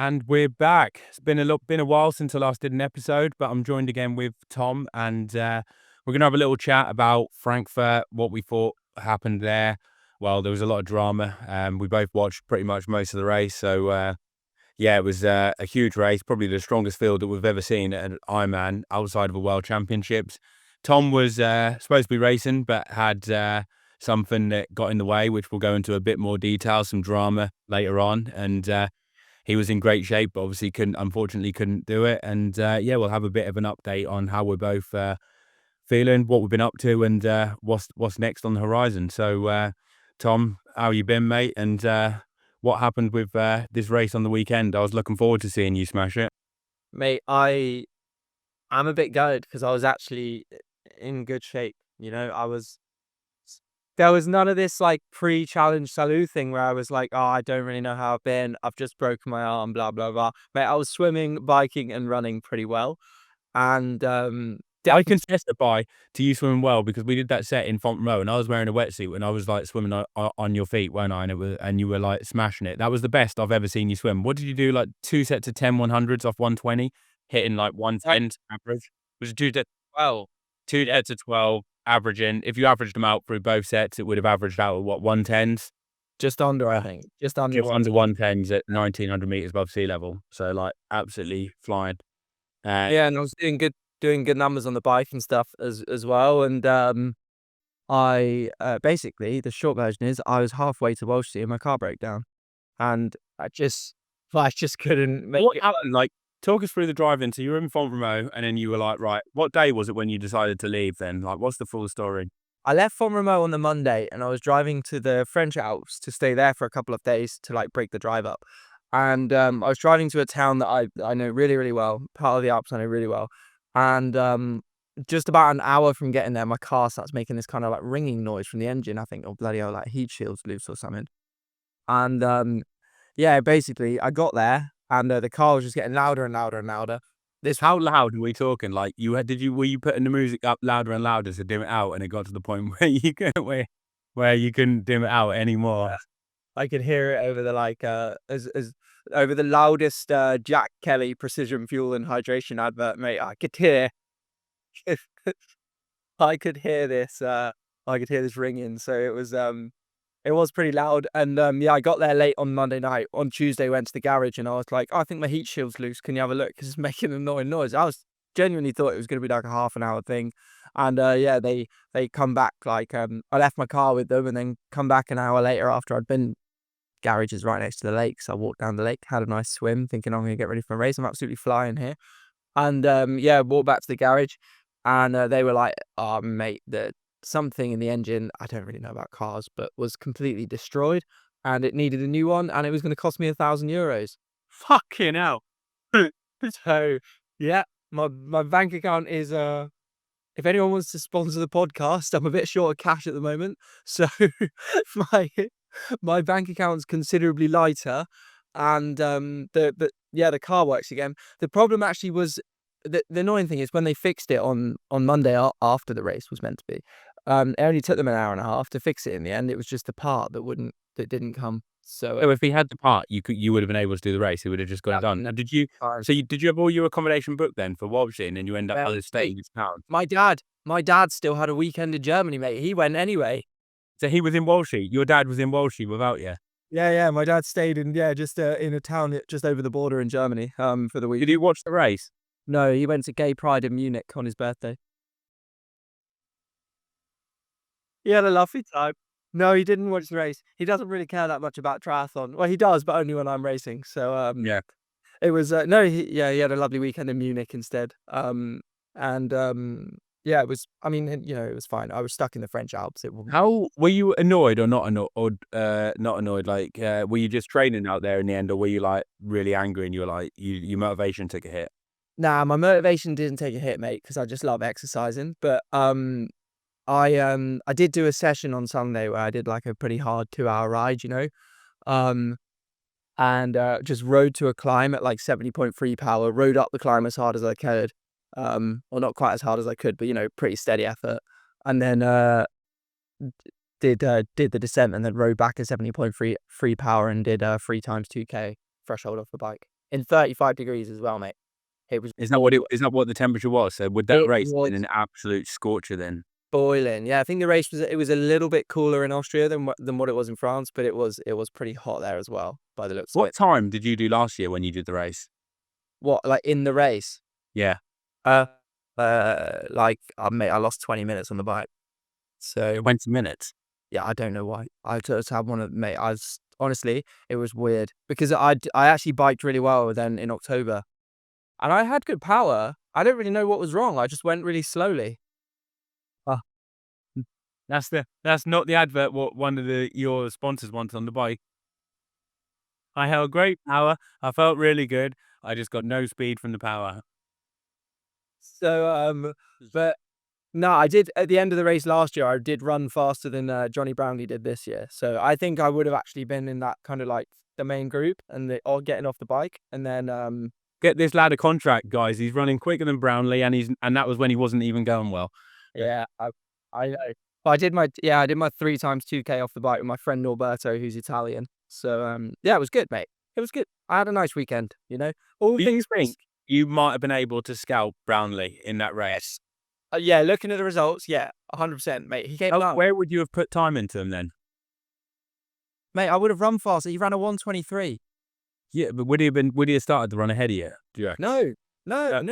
And we're back. It's been a while since I last did an episode, but I'm joined again with Tom, and we're gonna have a little chat about Frankfurt, what we thought happened there. Well, there was a lot of drama. We both watched pretty much most of the race, so yeah, it was a huge race, probably the strongest field that we've ever seen at an Ironman outside of a World Championships. Tom was supposed to be racing, but had something that got in the way, which we'll go into a bit more detail, some drama later on, and he was in great shape, but obviously unfortunately couldn't do it. And yeah, we'll have a bit of an update on how we're both feeling, what we've been up to, and what's next on the horizon. So, Tom, how you been, mate? And what happened with this race on the weekend? I was looking forward to seeing you smash it. Mate, I'm a bit gutted because I was actually in good shape. There was none of this like pre-challenge salute thing where I was like, oh, I don't really know how I've been. I've just broken my arm, blah, blah, blah. Mate, I was swimming, biking, and running pretty well. And I can testify to you swimming well because we did that set in Fontenay and I was wearing a wetsuit and I was like swimming on your feet, weren't I? And you were like smashing it. That was the best I've ever seen you swim. What did you do? Like 2 sets of 10 100s off 120, hitting like 110 average. Was it 2 sets of 12? 2 sets of 12 averaging. If you averaged them out through both sets, it would have averaged out at what, 110s? just under, I think. Just under 110s at 1900 meters above sea level. So like absolutely flying. Yeah, and I was doing good numbers on the bike and stuff as well. And I basically, the short version is I was halfway to Welsh Sea and my car broke down, and I just couldn't make What it. happened? Like, talk us through the drive then. So you were in Fontenay and then you were like, right, what day was it when you decided to leave then? Like, what's the full story? I left Fontenay on the Monday, and I was driving to the French Alps to stay there for a couple of days to like break the drive up. And I was driving to a town that I know really, really well, part of the Alps I know really well. And just about an hour from getting there, my car starts making this kind of like ringing noise from the engine. I think, oh bloody hell, like heat shield's loose or something. And yeah, basically I got there, and the car was just getting louder and louder and louder. How loud are we talking? Like, were you putting the music up louder and louder to dim it out, and it got to the point where you couldn't dim it out anymore? I could hear it over the like as over the loudest Jack Kelly Precision Fuel and Hydration advert, mate. I could hear I could hear this ringing. So it was pretty loud. And yeah, I got there late on Monday night. On Tuesday went to the garage and I was like, oh, I think my heat shield's loose. Can you have a look? Because it's making an annoying noise. I was genuinely thought it was gonna be like a half an hour thing. And yeah, they come back like I left my car with them and then come back an hour later after I'd been. Garage is right next to the lake, so I walked down the lake, had a nice swim, thinking I'm gonna get ready for a race. I'm absolutely flying here. And yeah, walked back to the garage, and they were like, oh mate, something in the engine, I don't really know about cars, but was completely destroyed, and it needed a new one, and it was gonna cost me €1,000. Fucking hell. So yeah, my bank account is if anyone wants to sponsor the podcast, I'm a bit short of cash at the moment. So my bank account's considerably lighter, and the car works again. The problem actually was the annoying thing is when they fixed it on Monday after the race was meant to be. It only took them an hour and a half to fix it in the end. It was just the part that didn't come. So if he had the part, you would have been able to do the race. He would have just got it done. Now, did you have all your accommodation booked then for Walshing, and then you end up staying in this town? My dad still had a weekend in Germany, mate. He went anyway. So he was in Walshy. Your dad was in Walshy without you. Yeah. My dad stayed in just in a town just over the border in Germany for the week. Did he watch the race? No, he went to Gay Pride in Munich on his birthday. He had a lovely time. No, he didn't watch the race. He doesn't really care that much about triathlon. Well, he does, but only when I'm racing. So yeah, it was he had a lovely weekend in Munich instead. Yeah, it was. I mean, it was fine. I was stuck in the French Alps. How were you annoyed or not annoyed? Or not annoyed? Like, were you just training out there in the end, or were you like really angry and you were like, your motivation took a hit? Nah, my motivation didn't take a hit, mate, because I just love exercising. But I did do a session on Sunday where I did like a pretty hard 2-hour ride, and just rode to a climb at like 70.3 power. Rode up the climb as hard as I could. Well, not quite as hard as I could, but pretty steady effort. And then did the descent and then rode back at 70.3 power and did 3 times 2K threshold off the bike in 35 degrees as well, mate. It was Is that what the temperature was? So would that it race was been an absolute scorcher then? boiling. Yeah, I think the race was a little bit cooler in Austria than what it was in France, but it was pretty hot there as well, by the looks of What it. time did you do last year when you did the race? What, like in the race? Yeah. Uh, mate, I lost 20 minutes on the bike. So 20 minutes. yeah, I don't know why. I just had one of mate. Honestly, it was weird because I actually biked really well then in October, and I had good power. I don't really know what was wrong. I just went really slowly. Oh, that's not the advert what one of your sponsors wanted on the bike. I held great power. I felt really good. I just got no speed from the power. So but no, I did at the end of the race last year. I did run faster than Johnny Brownlee did this year. So I think I would have actually been in that kind of like the main group and or getting off the bike, and then Get this lad a contract, guys. He's running quicker than Brownlee, and that was when he wasn't even going well. yeah, I know. But I did my 3 times 2K off the bike with my friend Norberto, who's Italian. So yeah, it was good, mate. It was good. I had a nice weekend, you know. All Do you things think you might have been able to scalp Brownlee in that race? yeah, looking at the results, yeah, 100%, mate. He came out. Where would you have put time into him then? Mate, I would have run faster. He ran a 1:23. Yeah, but would he have started the run ahead of you? Do you reckon? No.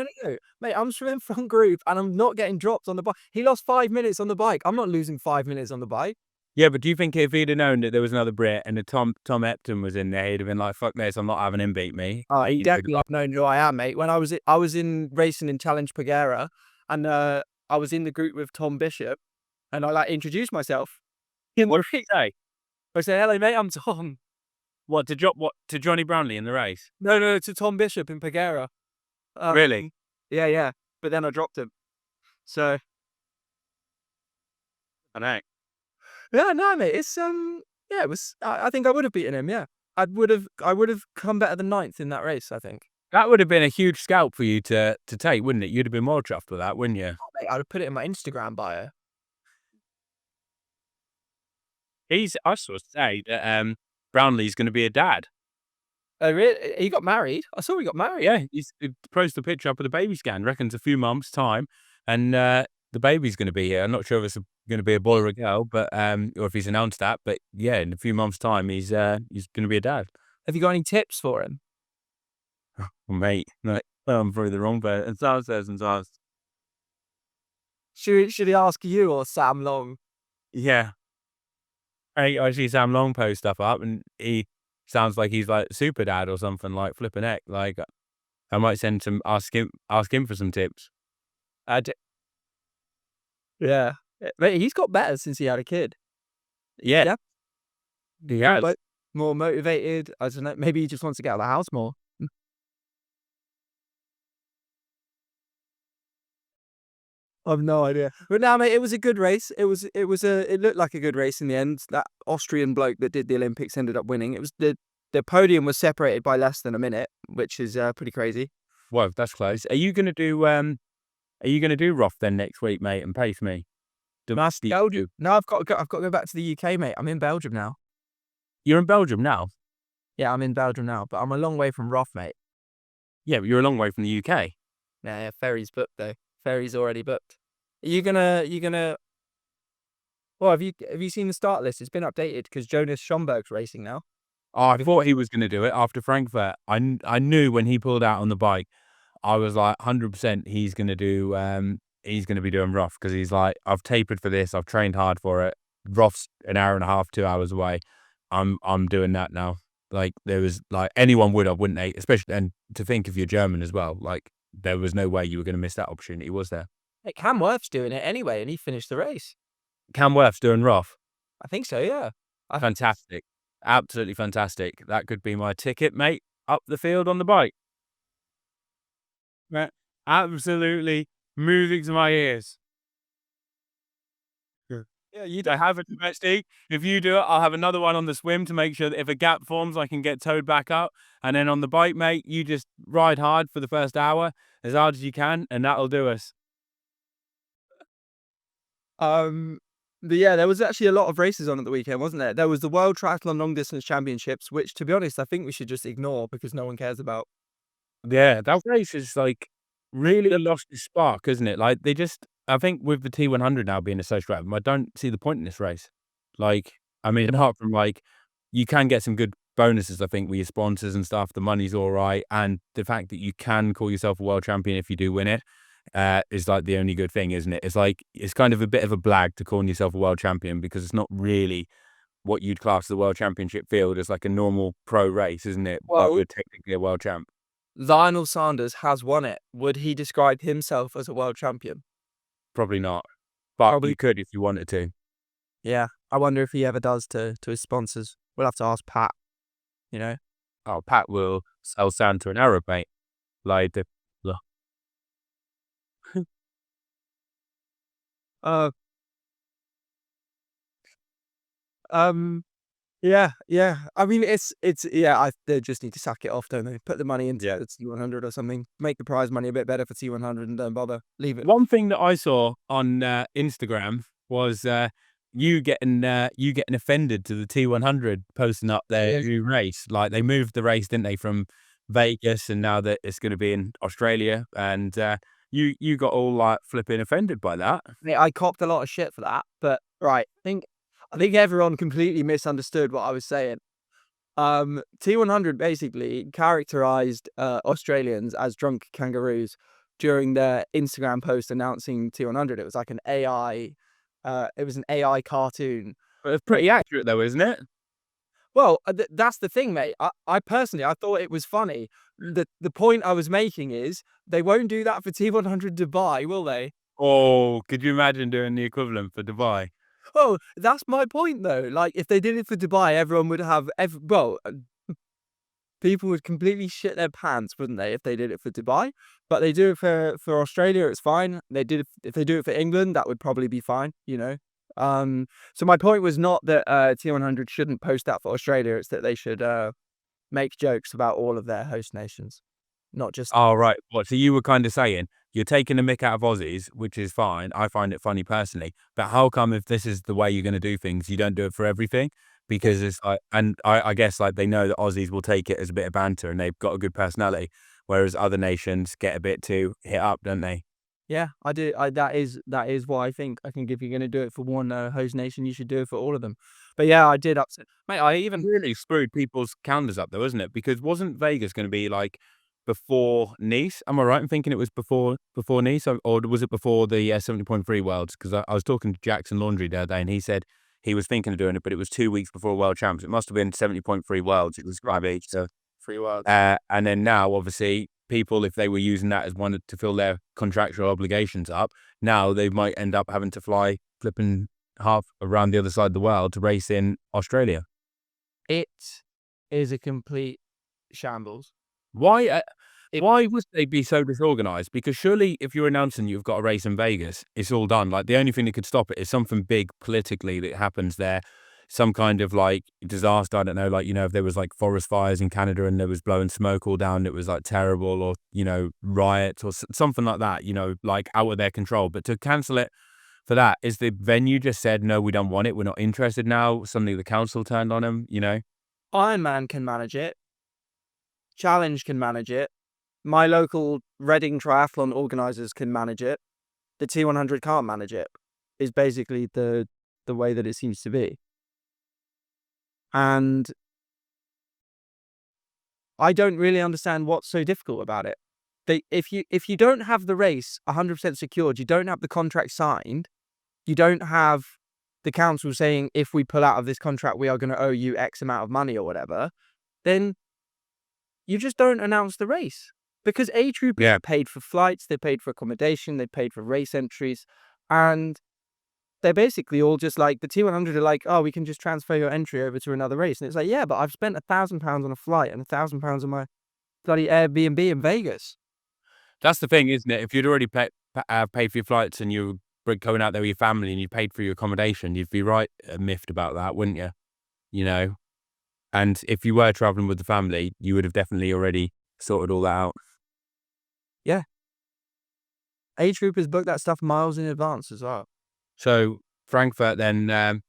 Mate, I'm swimming front group and I'm not getting dropped on the bike. He lost 5 minutes on the bike. I'm not losing 5 minutes on the bike. Yeah, but do you think if he'd have known that there was another Brit and the Tom Epton was in there, he'd have been like, "Fuck this, I'm not having him beat me." He definitely have known who I am, mate. When I was in racing in Challenge Pagera, and I was in the group with Tom Bishop, and I like introduced myself. What did he say? I said, "Hello, mate, I'm Tom." What to Johnny Brownlee in the race? No, to Tom Bishop in Pagera. Really? Yeah. But then I dropped him. So I know. yeah, no, mate. It's yeah, it was. I think I would have beaten him. Yeah, I would have come better than 9th in that race. I think. That would have been a huge scalp for you to take, wouldn't it? You'd have been more chuffed with that, wouldn't you? Oh, mate, I'd have put it in my Instagram bio. I saw say that Brownlee's going to be a dad. Oh, really? He got married. I saw he got married. Yeah, he posted a picture up of the baby scan. Reckons a few months' time, and the baby's going to be here. I'm not sure if it's going to be a boy or a girl, but or if he's announced that. But yeah, in a few months' time, he's going to be a dad. Have you got any tips for him? Well, mate, like, I'm probably the wrong person. And Sal says, and Sal, Should he ask you or Sam Long? yeah. I see Sam Long post stuff up, and he sounds like he's like super dad or something, like flipping heck. Like I might ask him for some tips. Yeah, mate, he's got better since he had a kid. Yeah, he has. But more motivated. I don't know. Maybe he just wants to get out of the house more. I've no idea. But no, mate, it was a good race. It looked like a good race in the end. That Austrian bloke that did the Olympics ended up winning. It was the podium was separated by less than a minute, which is pretty crazy. Well, that's close. Are you gonna do Roth then next week, mate, and pace me? Belgium. No, I've got to go back to the UK, mate. I'm in Belgium now. You're in Belgium now? Yeah, I'm in Belgium now, but I'm a long way from Roth, mate. Yeah, but you're a long way from the UK. Yeah, ferry's booked though. Ferry's already booked. Are you gonna? Well, have you seen the start list? It's been updated because Jonas Schomburg's racing now. Oh, I thought he was going to do it after Frankfurt. I knew when he pulled out on the bike, I was like 100% he's going to be doing Roth because he's like, I've tapered for this. I've trained hard for it. Roth's an hour and a half, 2 hours away. I'm doing that now. Like there was like anyone wouldn't they? Especially, and to think if you're German as well, like there was no way you were going to miss that opportunity, was there? Hey, Cam Worth's doing it anyway, and he finished the race. Cam Worth's doing Roth. I think so. Yeah. Fantastic. Absolutely fantastic. That could be my ticket, mate, up the field on the bike. Right. Absolutely music to my ears. Yeah, I have a domestic. If you do it, I'll have another one on the swim to make sure that if a gap forms, I can get towed back up. And then on the bike, mate, you just ride hard for the first hour, as hard as you can, and that'll do us. But yeah, there was actually a lot of races on at the weekend, wasn't there? There was the World Triathlon Long Distance Championships, which, to be honest, I think we should just ignore because no one cares about. Yeah, that race is, like, really lost its spark, isn't it? Like, I think with the T100 now being associated with them, I don't see the point in this race. Like, I mean, apart from, like, you can get some good bonuses, I think, with your sponsors and stuff, the money's alright, and the fact that you can call yourself a world champion if you do win it, is, like, the only good thing, isn't it? It's like, it's kind of a bit of a blag to calling yourself a world champion because it's not really what you'd class the world championship field as, like, a normal pro race, isn't it? But Well, you're technically a world champ. Lionel Sanders has won it. Would he describe himself as a world champion? Probably not, but Probably. you could if you wanted to. Yeah. I wonder if he ever does to his sponsors. We'll have to ask Pat, you know? Oh, Pat will sell Santa an arrow, mate. Like the Uh, um, yeah, yeah. I mean, they just need to sack it off, don't they? Put the money into yeah. the T100 or something. Make the prize money a bit better for T100 and don't bother. Leave it. One thing that I saw on Instagram was you getting offended to the T100 posting up their Yeah. new race. Like they moved the race, didn't they, from Vegas, and now that it's going to be in Australia, and you got all like flipping offended by that. I copped a lot of shit for that, but right, I think everyone completely misunderstood what I was saying. T100 basically characterized Australians as drunk kangaroos during their Instagram post announcing T100. It was like it was an AI cartoon. But it's pretty accurate though, isn't it? Well, that's the thing, mate. I personally, I thought it was funny. The point I was making is they won't do that for T100 Dubai, will they? Oh, could you imagine doing the equivalent for Dubai? Oh, that's my point though. Like, if they did it for Dubai, everyone would have people would completely shit their pants, wouldn't they, if they did it for Dubai? But they do it for Australia, it's fine. If they do it for England, that would probably be fine, you know. So my point was not that T100 shouldn't post that for Australia. It's that they should make jokes about all of their host nations, not just. Oh, right. What? So you were kind of saying you're taking the mick out of Aussies, which is fine. I find it funny personally. But how come if this is the way you're going to do things, you don't do it for everything? Because it's like, and I guess like they know that Aussies will take it as a bit of banter and they've got a good personality, whereas other nations get a bit too hit up, don't they? Yeah, I do. That is what I think. I think if you're going to do it for one host nation, you should do it for all of them. But yeah, I did upset, mate. I even Really screwed people's calendars up though, isn't it? Because wasn't Vegas going to be like before Nice? Am I right in thinking it was before Nice, or was it before the 70.3 Worlds? Because I was talking to Jackson Laundry the other day, and he said he was thinking of doing it, but it was 2 weeks before World Champs. It must have been 70.3 Worlds. It was grab each. So, free world. and then now, obviously, people, if they were using that as one to fill their contractual obligations up, now they might end up having to fly flipping half around the other side of the world to race in Australia. It is a complete shambles. Why? Why would they be so disorganized? Because surely, if you're announcing you've got a race in Vegas, it's all done. Like the only thing that could stop it is something big politically that happens there, some kind of like disaster. I don't know, like if there was like forest fires in Canada and there was blowing smoke all down, it was like terrible, or riots or something like that. Like out of their control. But to cancel it for that, is the venue just said no, we don't want it, we're not interested now. Suddenly the council turned on them. Ironman can manage it. Challenge can manage it. My local Reading triathlon organisers can manage it. The T100 can't manage it. Is basically the way that it seems to be. And I don't really understand what's so difficult about it. If you don't have the race 100% secured, you don't have the contract signed, you don't have the council saying if we pull out of this contract we are going to owe you X amount of money or whatever, then you just don't announce the race. Because A-Troopers paid for flights, they paid for accommodation, they paid for race entries, and they're basically all just like, the T100 are like, oh, we can just transfer your entry over to another race. And it's like, yeah, but I've spent £1,000 on a flight and £1,000 on my bloody Airbnb in Vegas. That's the thing, isn't it? If you'd already paid for your flights and you were going out there with your family and you paid for your accommodation, you'd be right miffed about that, wouldn't you? And if you were traveling with the family, you would have definitely already sorted all that out. Yeah. A-Troopers booked that stuff miles in advance as well. So Frankfurt then,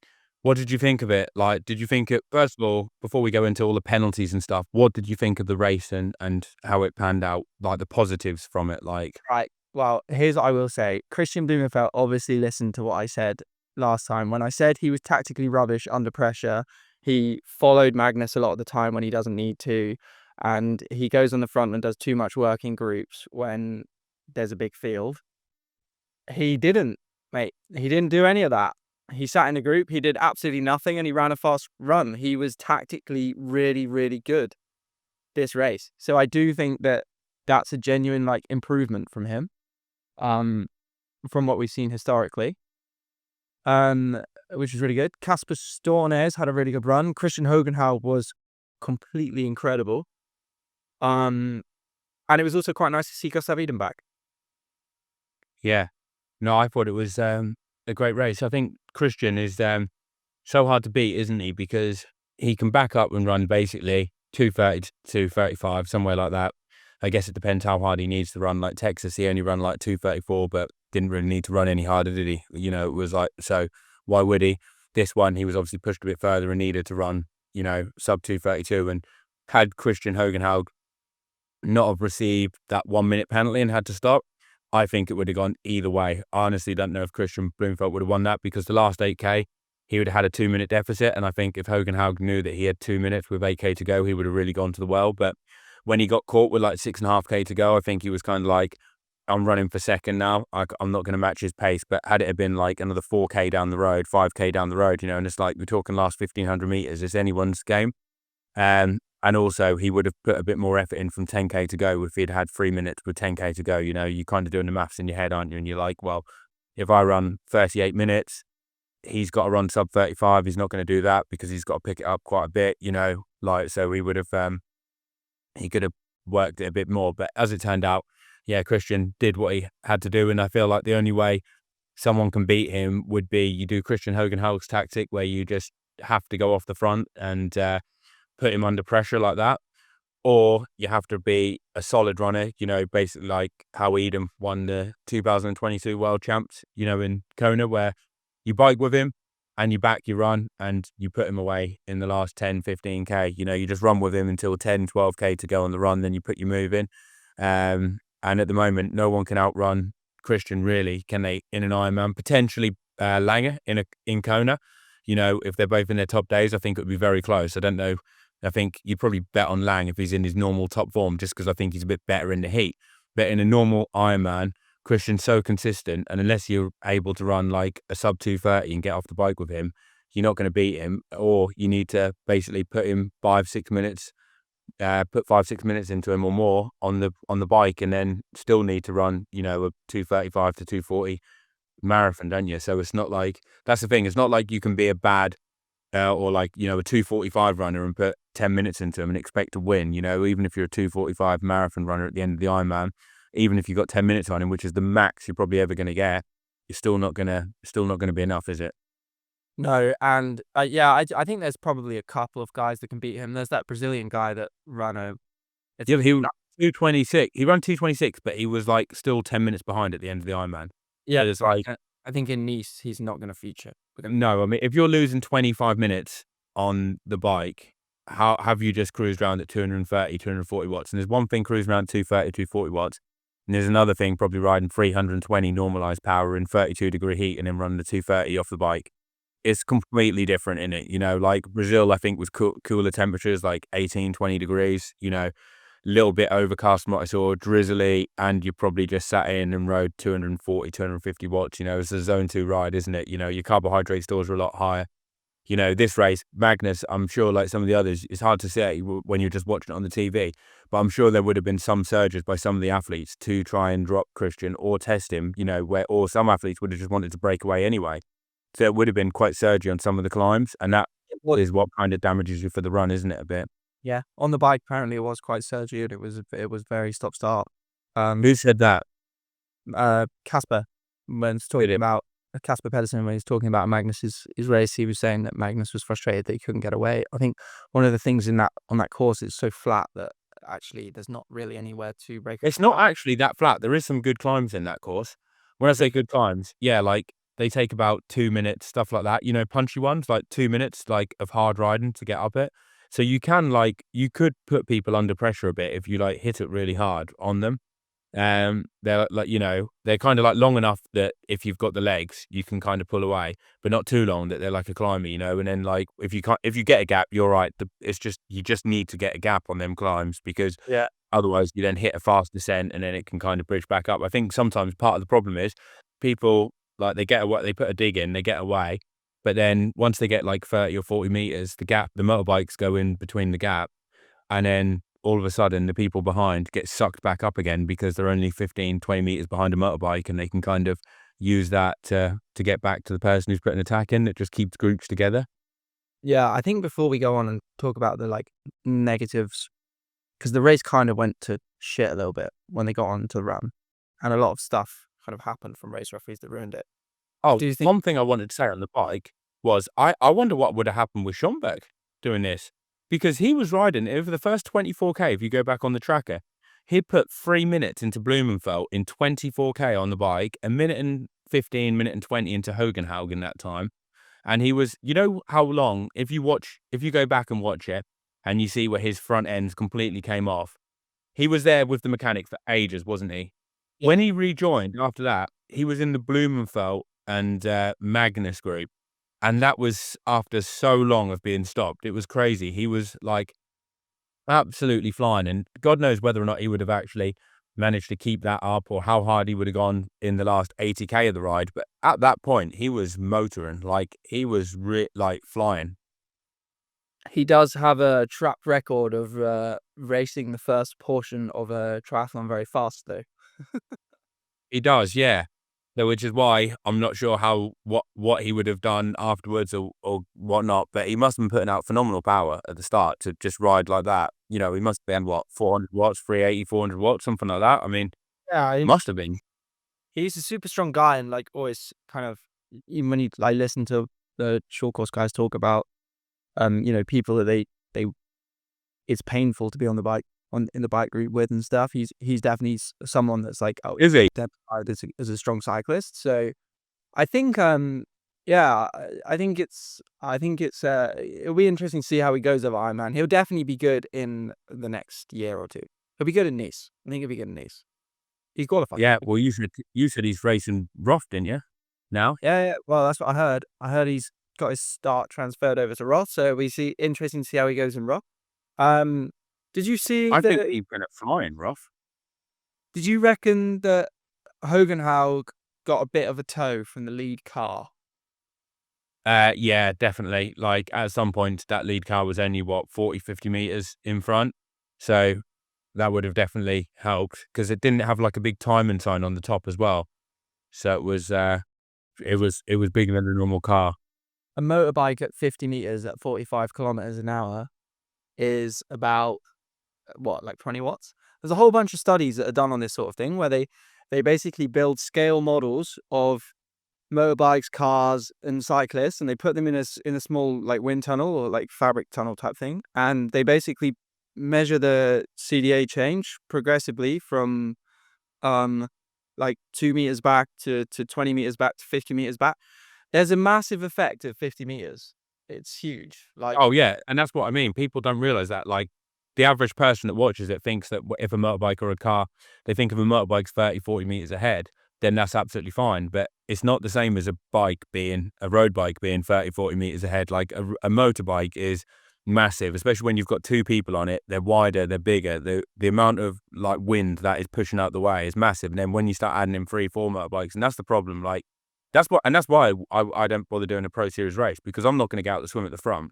What did you think of it? Like, did you think it, first of all, before we go into all the penalties and stuff, what did you think of the race and how it panned out? Like the positives from it, like, Right. Well, here's what I will say. Kristian Blummenfelt obviously listened to what I said last time. When I said he was tactically rubbish under pressure, he followed Magnus a lot of the time when he doesn't need to. And he goes on the front and does too much work in groups when there's a big field. He didn't, mate. He didn't do any of that. He sat in a group, he did absolutely nothing, and he ran a fast run. He was tactically really, really good this race. So I do think that that's a genuine like improvement from him, from what we've seen historically, which is really good. Kasper Stornes had a really good run. Kristian Hogenhaug was completely incredible. And it was also quite nice to see Gustav Eden back. yeah. No, I thought it was a great race. I think Kristian is so hard to beat, isn't he? Because he can back up and run basically 2:30 to 2:35, somewhere like that. I guess it depends how hard he needs to run. Like Texas, he only run like 2:34, but didn't really need to run any harder, did he? You know, it was like, so why would he? This one, he was obviously pushed a bit further and needed to run, you know, sub 2:32. And had Kristian Hogenhaug not have received that 1 minute penalty and had to stop, I think it would have gone either way. I honestly don't know if Kristian Blummenfelt would have won that, because the last 8K, he would have had a 2 minute deficit. And I think if Hogenhaug knew that he had 2 minutes with 8K to go, he would have really gone to the well. But when he got caught with like 6.5K to go, I think he was kind of like, I'm running for second now. I'm not going to match his pace. But had it have been like another 4K down the road, 5K down the road, you know, and it's like, we're talking last 1,500 meters, it's anyone's game. And also, he would have put a bit more effort in from 10K to go if he'd had 3 minutes with 10K to go. You know, you're kind of doing the maths in your head, aren't you? And you're like, well, if I run 38 minutes, he's got to run sub 35. He's not going to do that because he's got to pick it up quite a bit, you know, like, so he would have, he could have worked it a bit more. But as it turned out, yeah, Kristian did what he had to do. And I feel like the only way someone can beat him would be you do Kristian Hogenhaug's tactic, where you just have to go off the front and put him under pressure like that, or you have to be a solid runner, you know, basically like how Eden won the 2022 World Champs, you know, in Kona, where you bike with him and you back your run and you put him away in the last 10, 15K, you know, you just run with him until 10, 12K to go on the run, then you put your move in. And at the moment, no one can outrun Kristian, really, can they, in an Ironman? Potentially Langer in Kona, you know, if they're both in their top days, I think it would be very close. I don't know. I think you'd probably bet on Lang if he's in his normal top form, just because I think he's a bit better in the heat. But in a normal Ironman, Kristian's so consistent, and unless you're able to run like a sub 2:30 and get off the bike with him, you're not going to beat him. Or you need to basically put him 5-6 minutes, put 5-6 minutes into him or more on the bike, and then still need to run, you know, a 2:35 to 2:40 marathon, don't you? So it's not like, that's the thing. It's not like you can be a bad or like, you know, a 2:45 runner and put 10 minutes into him and expect to win. You know, even if you're a 2:45 marathon runner at the end of the Ironman, even if you've got 10 minutes on him, which is the max you're probably ever going to get, you're still not gonna be enough, is it? No, and yeah, I think there's probably a couple of guys that can beat him. There's that Brazilian guy that ran a. Yeah, but he was 2:26. He ran 2:26, but he was like still 10 minutes behind at the end of the Ironman. Yeah, So it's like, I think in Nice he's not going to feature. no, I mean, if you're losing 25 minutes on the bike, how have you just cruised around at 230, 240 watts? And there's one thing cruising around 230, 240 watts. And there's another thing probably riding 320 normalized power in 32-degree heat and then running the 230 off the bike. It's completely different in it, you know, like Brazil, I think, was cooler temperatures, like 18, 20 degrees, you know, little bit overcast from what I saw, drizzly, and you probably just sat in and rode 240, 250 watts, you know, it's a zone 2 ride, isn't it? You know, your carbohydrate stores are a lot higher. You know, this race, Magnus, I'm sure like some of the others, it's hard to say when you're just watching it on the TV, but I'm sure there would have been some surges by some of the athletes to try and drop Kristian or test him, you know, or some athletes would have just wanted to break away anyway. So it would have been quite surgy on some of the climbs, and that is what kind of damages you for the run, isn't it, a bit? Yeah, on the bike apparently it was quite surgy and it was very stop start. Who said that? Casper, when he's talking about Casper Pedersen, when he's talking about Magnus's his race, he was saying that Magnus was frustrated that he couldn't get away. I think one of the things on that course is so flat that actually there's not really anywhere to break. It's not actually that flat. There is some good climbs in that course. When I say good climbs, yeah, like they take about 2 minutes, stuff like that. You know, punchy ones, like 2 minutes, like, of hard riding to get up it. So you can, like, you could put people under pressure a bit if you, like, hit it really hard on them. They're like, you know, they're kind of like long enough that if you've got the legs, you can kind of pull away, but not too long that they're like a climber, you know. And then like if you get a gap, you're right. It's just you just need to get a gap on them climbs because Yeah. otherwise you then hit a fast descent and then it can kind of bridge back up. I think sometimes part of the problem is people like they get away, they put a dig in, they get away, but then once they get like 30 or 40 meters, the motorbikes go in between the gap, and then all of a sudden the people behind get sucked back up again because they're only 15, 20 meters behind a motorbike, and they can kind of use that to get back to the person who's put an attack in. It just keeps groups together. Yeah, I think before we go on and talk about the like negatives, because the race kind of went to shit a little bit when they got on to the run, and a lot of stuff kind of happened from race referees that ruined it. Oh, Do you think? one thing I wanted to say on the bike was I wonder what would have happened with Schomburg doing this, because he was riding over the first 24K. If you go back on the tracker, he put 3 minutes into Blumenfelt in 24K on the bike, a minute and 15, minute and 20 into Hogenhaug in that time. And he was, you know how long, if you go back and watch it and you see where his front ends completely came off, he was there with the mechanic for ages, wasn't he? Yeah. When he rejoined after that, he was in the Blumenfelt and Magnus group. And that was after so long of being stopped. It was crazy. He was like absolutely flying. And God knows whether or not he would have actually managed to keep that up or how hard he would have gone in the last 80K of the ride. But at that point, he was motoring, like he was like flying. He does have a track record of racing the first portion of a triathlon very fast, though. He does, yeah. So which is why I'm not sure how what he would have done afterwards or whatnot, but he must have been putting out phenomenal power at the start to just ride like that. You know, he must have been what, 400 watts, 380, 400 watts, something like that. I mean, Yeah, must have been. he's a super strong guy, and like always, kind of even when you like listen to the short course guys talk about, you know, people that they it's painful to be on the bike in the bike group with and stuff. He's definitely someone that's like, oh, Is he? identified as a strong cyclist. So I think yeah, I think it's it'll be interesting to see how he goes over Ironman. He'll definitely be good in the next year or two. He'll be good in Nice. I think he'll be good in Nice. He's qualified. Yeah, well, you said he's racing Roth, didn't you? Now? Yeah. Well, that's what I heard. I heard he's got his start transferred over to Roth, so we see interesting to see how he goes in Roth. Um, did you see I think that? he's been at flying Roth. Did you reckon that Hogenhaug got a bit of a tow from the lead car? Yeah, definitely. Like at some point that lead car was only what, 40, 50 meters in front. So that would have definitely helped because it didn't have like a big timing sign on the top as well. So it was bigger than a normal car. A motorbike at 50 meters at 45 kilometers an hour is about what, like 20 watts? There's a whole bunch of studies that are done on this sort of thing where they basically build scale models of motorbikes, cars, and cyclists, and they put them in a small like wind tunnel or like fabric tunnel type thing, and they basically measure the CDA change progressively from like 2 meters back to 20 meters back to 50 meters back. There's a massive effect at 50 meters. It's huge. Like, Oh yeah, and that's what I mean. People don't realize that. Like the average person that watches it thinks that if a motorbike or a car, they think if a motorbike's 30, 40 meters ahead, then that's absolutely fine. But it's not the same as a road bike being 30, 40 meters ahead. Like a motorbike is massive, especially when you've got two people on it. They're wider, they're bigger. The amount of like wind that is pushing out the way is massive. And then when you start adding in 3, 4 motorbikes, and that's the problem. Like that's why I don't bother doing a pro series race, because I'm not going to go out to swim at the front.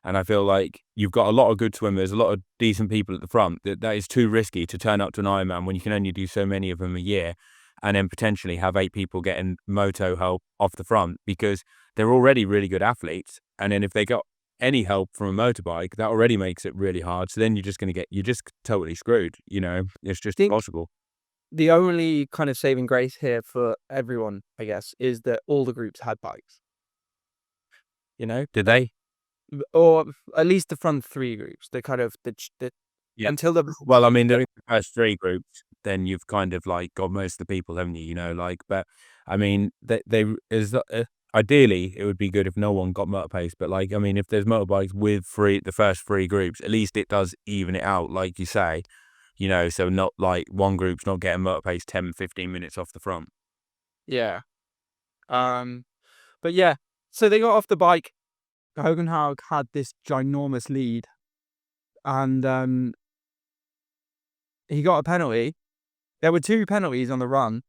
And I feel like you've got a lot of good swimmers, a lot of decent people at the front. That is too risky to turn up to an Ironman when you can only do so many of them a year, and then potentially have 8 people getting moto help off the front because they're already really good athletes. And then if they got any help from a motorbike, that already makes it really hard. So then you're just totally screwed. You know, it's just think impossible. the only kind of saving grace here for everyone, I guess, is that all the groups had bikes. You know, Did they? or at least the front 3 groups. The kind of the Yeah. until the Well, I mean, the first 3 groups, then you've kind of like got most of the people, haven't you? Like, but I mean, ideally it would be good if no one got motor pace, but like, I mean, if there's motorbikes with the first three groups, at least it does even it out, like you say, so not like one group's not getting motor pace 10, 15 minutes off the front. Yeah. But yeah, so they got off the bike. Hogenhaug had this ginormous lead, and he got a penalty. There were two penalties on the run,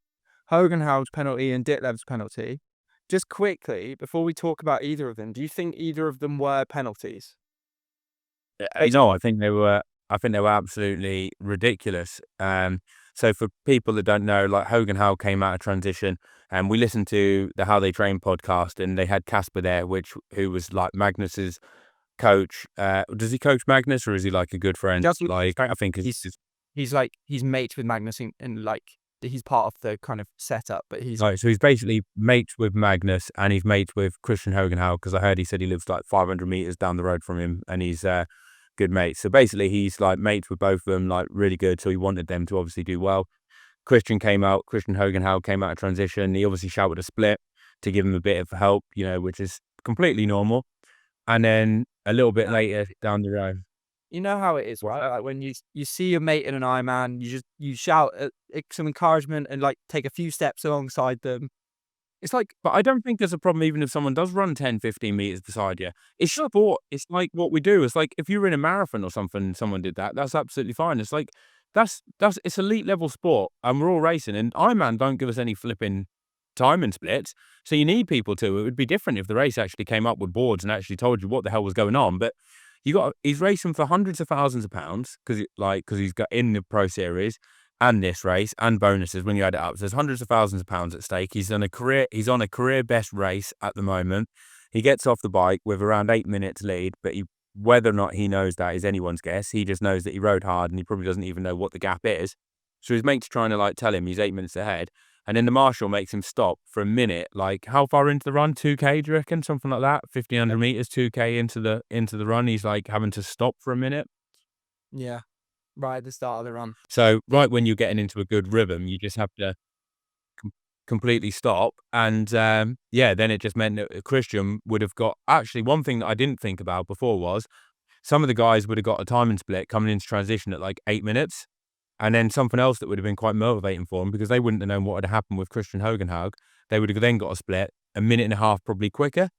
Hogenhaug's penalty and Ditlev's penalty. Just quickly, before we talk about either of them, do you think either of them were penalties? No, I think they were absolutely ridiculous. So for people that don't know, like Hogenhaug came out of transition, and we listened to the How They Train podcast, and they had Casper there, who was like Magnus's coach. Does he coach Magnus, or is he like a good friend? Like, I think he's mates with Magnus, and like he's part of the kind of setup. But so he's basically mates with Magnus, and he's mates with Kristian Hogenhaug, because I heard he said he lives like 500 meters down the road from him, and he's good mates. So basically, he's like mates with both of them, like really good. So he wanted them to obviously do well. Kristian Hogenhaug came out of transition. He obviously shouted a split to give him a bit of help, which is completely normal. And then a little bit later down the road, you know how it is, right? Like when you see your mate in an Ironman, you shout some encouragement and like take a few steps alongside them. It's like, but I don't think there's a problem even if someone does run 10, 15 meters beside you. It's sport. It's like what we do. It's like if you were in a marathon or something, someone did that, that's absolutely fine. It's like, it's elite level sport, and we're all racing, and Ironman don't give us any flipping timing splits. So you need people to. It would be different if the race actually came up with boards and actually told you what the hell was going on. But he's racing for hundreds of thousands of pounds because he's got in the Pro Series and this race and bonuses when you add it up. So there's hundreds of thousands of pounds at stake. He's on a career best race at the moment. He gets off the bike with around 8 minutes lead, but whether or not he knows that is anyone's guess. He just knows that he rode hard, and he probably doesn't even know what the gap is. So his mate's trying to like tell him he's 8 minutes ahead, and then the marshal makes him stop for a minute. Like, how far into the run? 2K, do you reckon? Something like that. 1,500 meters, 2K into the run. He's like having to stop for a minute. Yeah, right at the start of the run. So right when you're getting into a good rhythm, you just have to completely stop. And then it just meant that Kristian would have got, actually one thing that I didn't think about before was some of the guys would have got a timing split coming into transition at like 8 minutes, and then something else that would have been quite motivating for them, because they wouldn't have known what had happened with Kristian Hogenhaug. They would have then got a split a minute and a half probably quicker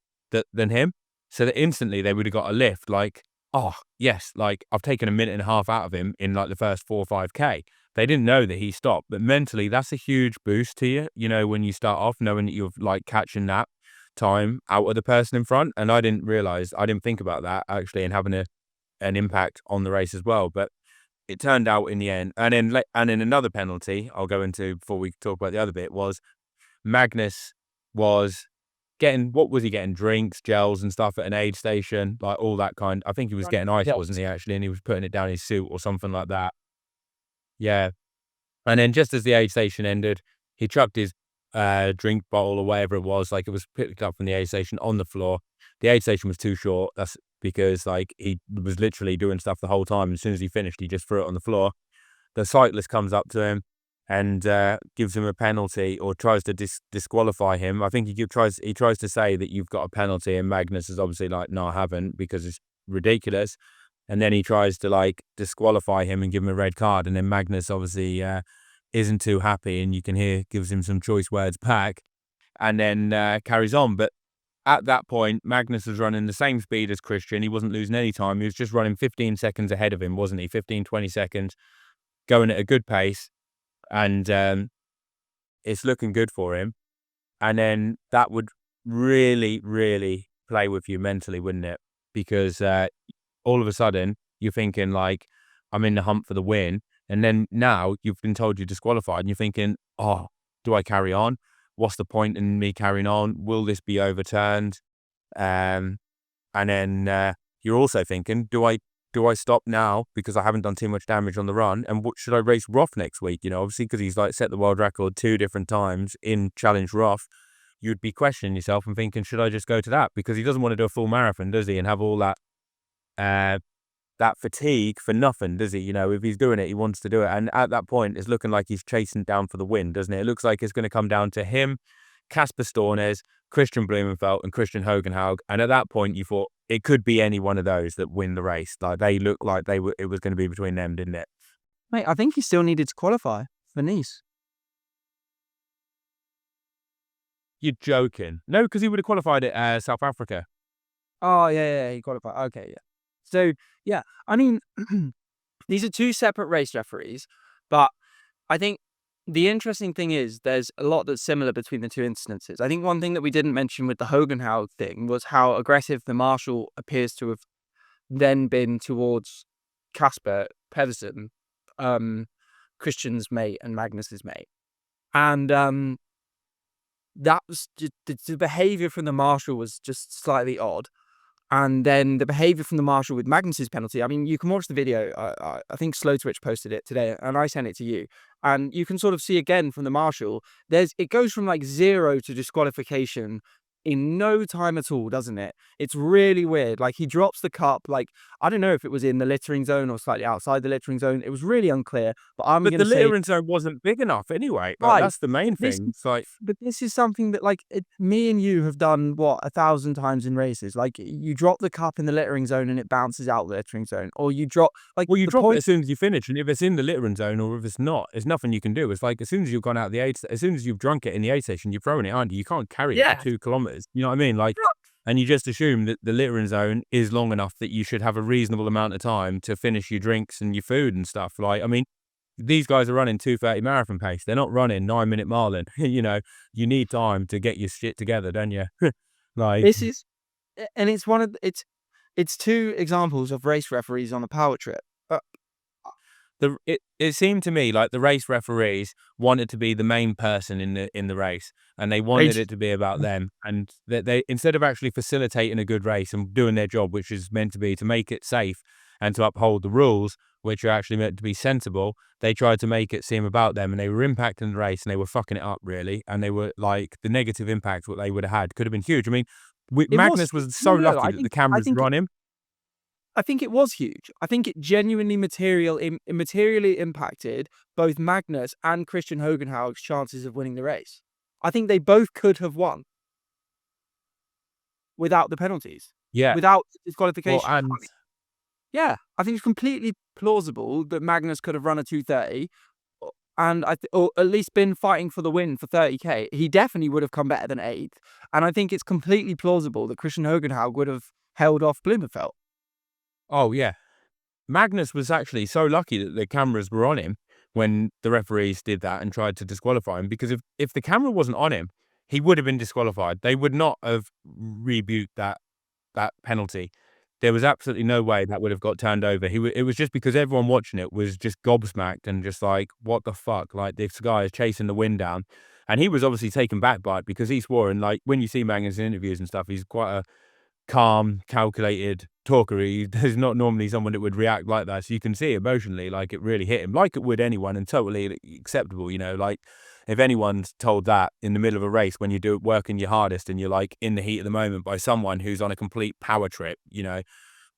than him, so that instantly they would have got a lift, like, oh yes, like I've taken a minute and a half out of him in like the first 4 or 5K. They didn't know that he stopped, but mentally that's a huge boost to you, when you start off knowing that you're like catching that time out of the person in front. And I didn't think about that actually, and having an impact on the race as well. But it turned out in the end. And then another penalty I'll go into before we talk about the other bit was Magnus was getting, what was he getting? Drinks, gels and stuff at an aid station, like all that kind. I think he was getting ice, wasn't he, actually? And he was putting it down his suit or something like that. Yeah. And then just as the aid station ended, he chucked his drink bottle or whatever it was, like it was picked up from the aid station on the floor. The aid station was too short. That's because like he was literally doing stuff the whole time. As soon as he finished, he just threw it on the floor. The cyclist comes up to him and gives him a penalty, or tries to disqualify him. I think he tries to say that you've got a penalty, and Magnus is obviously like, no, I haven't, because it's ridiculous. And then he tries to like disqualify him and give him a red card. And then Magnus obviously isn't too happy, and you can hear gives him some choice words back, and then carries on. But at that point, Magnus was running the same speed as Kristian. He wasn't losing any time. He was just running 15 seconds ahead of him, wasn't he? 15, 20 seconds, going at a good pace. And it's looking good for him. And then that would really, really play with you mentally, wouldn't it? Because all of a sudden, you're thinking like, I'm in the hunt for the win. And then now you've been told you're disqualified, and you're thinking, oh, do I carry on? What's the point in me carrying on? Will this be overturned? And then you're also thinking, do I stop now because I haven't done too much damage on the run? And what should I race Roth next week? Obviously, because he's like set the world record 2 different times in Challenge Roth. You'd be questioning yourself and thinking, should I just go to that? Because he doesn't want to do a full marathon, does he? And have all that that fatigue for nothing, does he? You know, if he's doing it, he wants to do it. And at that point, it's looking like he's chasing down for the win, doesn't it? It looks like it's going to come down to him, Casper Stornes, Kristian Blummenfelt, and Kristian Hogenhaug. And at that point, you thought it could be any one of those that win the race. Like, they looked like it was going to be between them, didn't it? Mate, I think he still needed to qualify for Nice. You're joking. No, because he would have qualified at South Africa. Oh, yeah, he qualified. Okay, yeah. So, yeah, I mean, these are two separate race referees, but I think the interesting thing is there's a lot that's similar between the two instances. I think one thing that we didn't mention with the Hogenhaug thing was how aggressive the marshal appears to have then been towards Casper Pedersen, Kristian's mate and Magnus's mate. And that was the behavior from the marshal was just slightly odd. And then the behavior from the marshal with Magnus's penalty. I mean, you can watch the video. I think Slow Twitch posted it today, and I sent it to you. And you can sort of see again from the marshal. It goes from like 0 to disqualification in no time at all, doesn't it? It's really weird. Like, he drops the cup. Like, I don't know if it was in the littering zone or slightly outside the littering zone. It was really unclear. But the littering zone wasn't big enough anyway. Right. That's the main thing. It's like, but this is something that, like, me and you have done, 1,000 times in races. Like, you drop the cup in the littering zone and it bounces out the littering zone. Or you drop, like... Well, you drop it as soon as you finish. And if it's in the littering zone or if it's not, there's nothing you can do. It's like, as soon as you've gone out the aid, as soon as you've drunk it in the aid station, you're throwing it, aren't you? You can't carry it for 2 kilometers. You know what I mean? Like, and you just assume that the littering zone is long enough that you should have a reasonable amount of time to finish your drinks and your food and stuff. Like, I mean, these guys are running 2:30 marathon pace. They're not running 9-minute marlin. You know, you need time to get your shit together, don't you? Like, this is, and it's it's 2 examples of race referees on a power trip. It seemed to me like the race referees wanted to be the main person in the race, and they wanted it to be about them, and that they, instead of actually facilitating a good race and doing their job, which is meant to be to make it safe and to uphold the rules, which are actually meant to be sensible, they tried to make it seem about them, and they were impacting the race, and they were fucking it up, really. And they were like, the negative impact what they would have had could have been huge. I mean, Magnus was so lucky that the cameras were on him. I think it was huge. I think it genuinely materially impacted both Magnus and Kristian Hogenhaug's chances of winning the race. I think they both could have won without the penalties. Yeah. Without disqualification. Well, and... yeah, I think it's completely plausible that Magnus could have run a 2:30 and or at least been fighting for the win for 30k. He definitely would have come better than 8th. And I think it's completely plausible that Kristian Hogenhaug would have held off Blummenfelt. Oh, yeah. Magnus was actually so lucky that the cameras were on him when the referees did that and tried to disqualify him, because if the camera wasn't on him, he would have been disqualified. They would not have rebuked that penalty. There was absolutely no way that would have got turned over. It was just because everyone watching it was just gobsmacked and just like, what the fuck? Like, this guy is chasing the wind down. And he was obviously taken back by it because he swore. And like, when you see Magnus in interviews and stuff, he's quite a calm, calculated talker. He's not normally someone that would react like that. So you can see emotionally, like, it really hit him, like it would anyone, and totally acceptable. You know, like, if anyone's told that in the middle of a race when you're working your hardest and you're like in the heat of the moment by someone who's on a complete power trip, you know,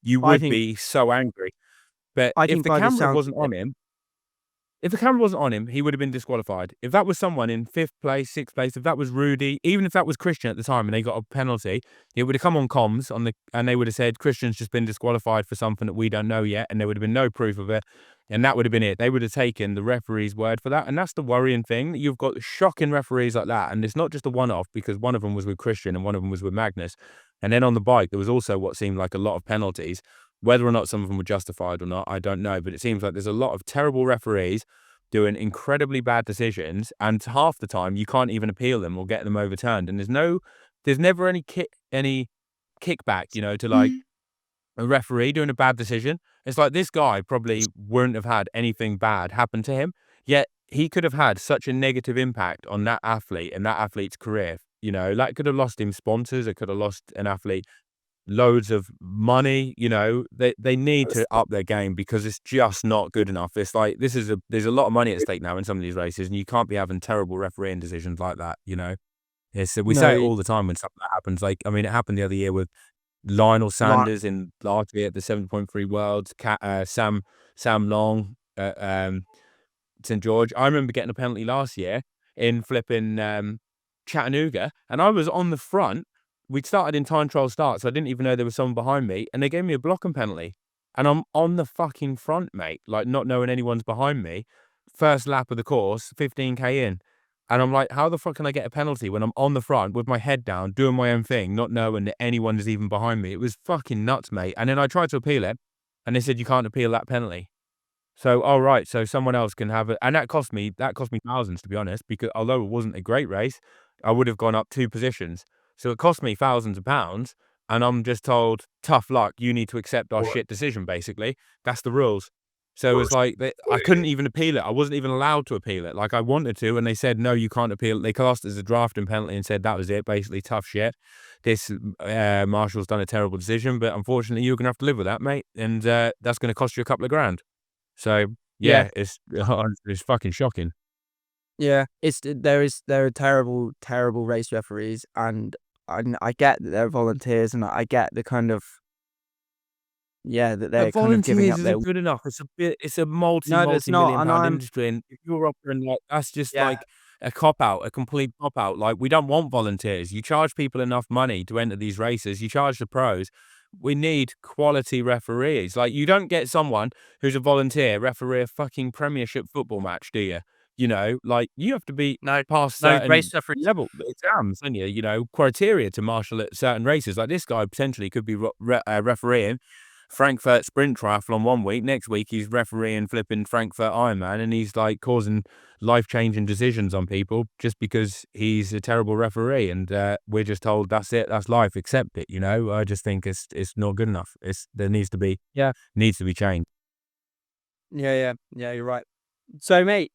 you would be so angry. But if the camera wasn't on him, if the camera wasn't on him, he would have been disqualified. If that was someone in 5th place, 6th place, if that was Rudy, even if that was Kristian at the time and they got a penalty, it would have come on comms and they would have said, Kristian's just been disqualified for something that we don't know yet, and there would have been no proof of it, and that would have been it. They would have taken the referee's word for that, and that's the worrying thing. You've got shocking referees like that, and it's not just a one-off, because one of them was with Kristian and one of them was with Magnus. And then on the bike, there was also what seemed like a lot of penalties. Whether or not some of them were justified or not, I don't know, but it seems like there's a lot of terrible referees doing incredibly bad decisions, and half the time you can't even appeal them or get them overturned. And there's never any kickback, you know, to like a referee doing a bad decision. It's like, this guy probably wouldn't have had anything bad happen to him, yet he could have had such a negative impact on that athlete and that athlete's career. You know, that could have lost him sponsors. It could have lost an athlete loads of money. You know, they need to up their game, because it's just not good enough. It's like, there's a lot of money at stake now in some of these races, and you can't be having terrible refereeing decisions like that, you know. We say it all the time when something like that happens. Like, I mean, it happened the other year with Lionel Sanders in largely at the 7.3 Worlds, Sam Long at St George. I remember getting a penalty last year in flipping Chattanooga, and I was on the front. We'd started in time trial start, so I didn't even know there was someone behind me, and they gave me a blocking penalty. And I'm on the fucking front, mate, like not knowing anyone's behind me. First lap of the course, 15k in. And I'm like, how the fuck can I get a penalty when I'm on the front with my head down, doing my own thing, not knowing that anyone is even behind me? It was fucking nuts, mate. And then I tried to appeal it, and they said you can't appeal that penalty. So, all right, so someone else can have it, and that cost me thousands, to be honest, because although it wasn't a great race, I would have gone up 2 positions. So it cost me thousands of pounds, and I'm just told, tough luck, you need to accept our shit decision, basically. That's the rules. So it's like, I couldn't even appeal it. I wasn't even allowed to appeal it. Like, I wanted to, and they said, no, you can't appeal it. They classed it as a drafting penalty and said that was it, basically, tough shit. This marshal's done a terrible decision, but unfortunately, you're going to have to live with that, mate, and that's going to cost you a couple of grand. So, yeah, it's fucking shocking. Yeah, there are terrible, terrible race referees, and I get that they're volunteers, and I get the kind of that they're kind of giving up Volunteers their. isn't good enough. It's a No, it's not, multi-million and pound I'm industry, and if you're offering like that's just yeah, like a cop out, a complete cop out. Like, we don't want volunteers. You charge people enough money to enter these races. You charge the pros. We need quality referees. Like, you don't get someone who's a volunteer referee a fucking Premiership football match, do you? You know, like, you have to be past certain race referees. level exams, and you know, criteria to marshal at certain races. Like, this guy potentially could be refereeing Frankfurt sprint triathlon one week. Next week, he's refereeing flipping Frankfurt Ironman, and he's like causing life-changing decisions on people just because he's a terrible referee. And we're just told that's it, that's life, accept it. You know, I just think it's not good enough. There needs to be changed. Yeah, you're right. So, mate,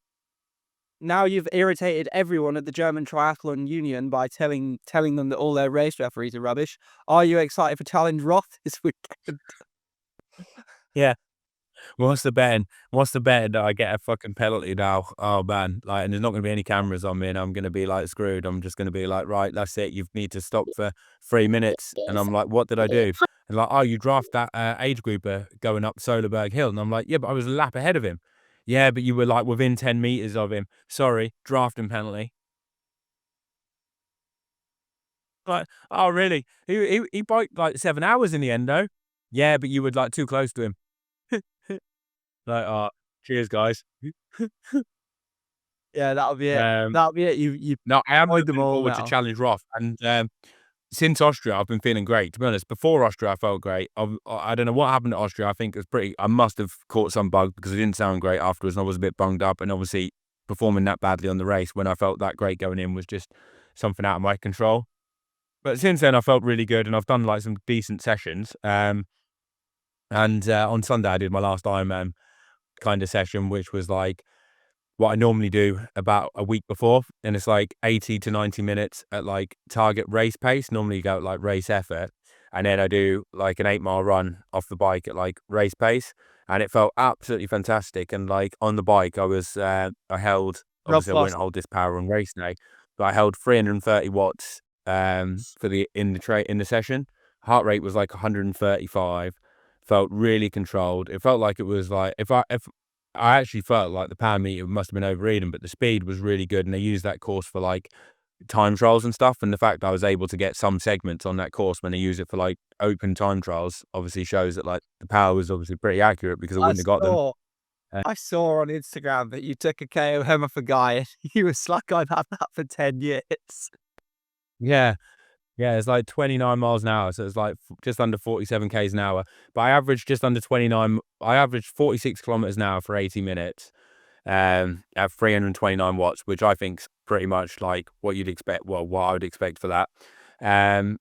now you've irritated everyone at the German Triathlon Union by telling them that all their race referees are rubbish. Are you excited for Challenge Roth this weekend? Yeah. What's the betting that I get a fucking penalty now? Oh man, like, and there's not going to be any cameras on me, and I'm going to be like screwed. I'm just going to be like, right, that's it. You need to stop for 3 minutes, and I'm like, what did I do? And like, oh, you draft that age grouper going up Soderberg Hill, and I'm like, yeah, but I was a lap ahead of him. Yeah, but you were like within 10 meters of him. Sorry, drafting penalty. Like, oh really? He biked like 7 hours in the end though. Yeah, but you were like too close to him. Like, cheers, guys. Yeah, that'll be it. That'll be it. You No, I am avoid them looking all forward to now. Challenge Roth, and since Austria, I've been feeling great. To be honest, before Austria, I felt great. I don't know what happened at Austria. I think it was pretty. I must have caught some bug because it didn't sound great afterwards, and I was a bit bunged up. And obviously, performing that badly on the race when I felt that great going in was just something out of my control. But since then, I felt really good, and I've done like some decent sessions. And on Sunday, I did my last Ironman kind of session, which was like what I normally do about a week before, and it's like 80 to 90 minutes at like target race pace. Normally you go at like race effort, and then I do like an 8-mile run off the bike at like race pace, and it felt absolutely fantastic. And like on the bike, I held, Rob obviously I won't Foster. hold this power on race day, but I held 330 watts for in the session. Heart rate was like 135. Felt really controlled. It felt like it was like if I actually felt like the power meter must have been overeating, but the speed was really good, and they used that course for like time trials and stuff. And the fact I was able to get some segments on that course when they use it for like open time trials obviously shows that like the power was obviously pretty accurate, because I I wouldn't have got them. saw on Instagram that you took a KO home off a guy, and you was like, I've had that for 10 years. Yeah. Yeah, it's like 29 miles an hour, so it's like just under 47 k's an hour. But I averaged just under 29. I averaged 46 kilometers an hour for 80 minutes, at 329 watts, which I think's pretty much like what you'd expect. Well, what I would expect for that. And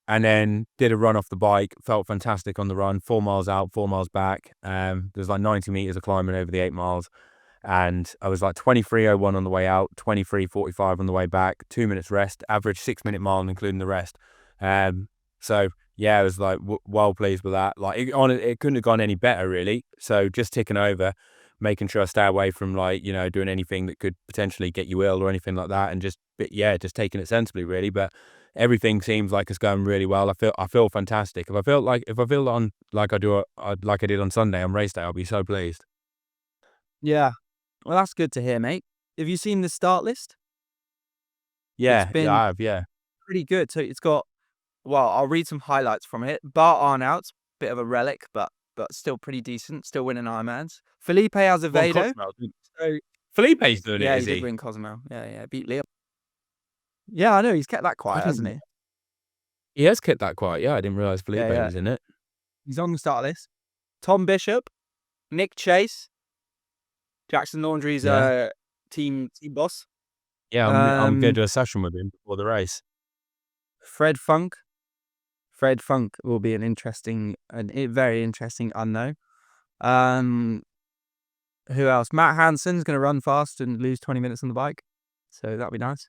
then did a run off the bike. Felt fantastic on the run. 4 miles out, 4 miles back. There's like 90 meters of climbing over the 8 miles. And I was like 23:01 on the way out, 23:45 on the way back, 2 minutes rest, average 6-minute mile, including the rest. So yeah, I was like well pleased with that. Like it couldn't have gone any better really. So just ticking over, making sure I stay away from like, you know, doing anything that could potentially get you ill or anything like that, and just taking it sensibly really. But everything seems like it's going really well. I feel fantastic. If I feel on like I did on Sunday on race day, I'll be so pleased. Yeah. Well, that's good to hear, mate. Have you seen the start list? Yeah, It's been I have. Yeah. pretty good. So it's got, well, I'll read some highlights from it. Bart Arnout's bit of a relic, but still pretty decent. Still winning Ironmans. Felipe Azevedo. So, Felipe's doing yeah, it, he is did he? win Cozumel. Yeah, beat Leo. Yeah, I know. He's kept that I quiet, didn't. hasn't he? He has kept that quiet. Yeah, I didn't realize Felipe Yeah. was in it. He's on the start list. Tom Bishop, Nick Chase, Jackson Laundry's Yeah. team boss. Yeah, I'm going to do a session with him before the race. Fred Funk. Fred Funk will be a very interesting unknown. Who else? Matt Hansen's going to run fast and lose 20 minutes on the bike, so that'll be nice.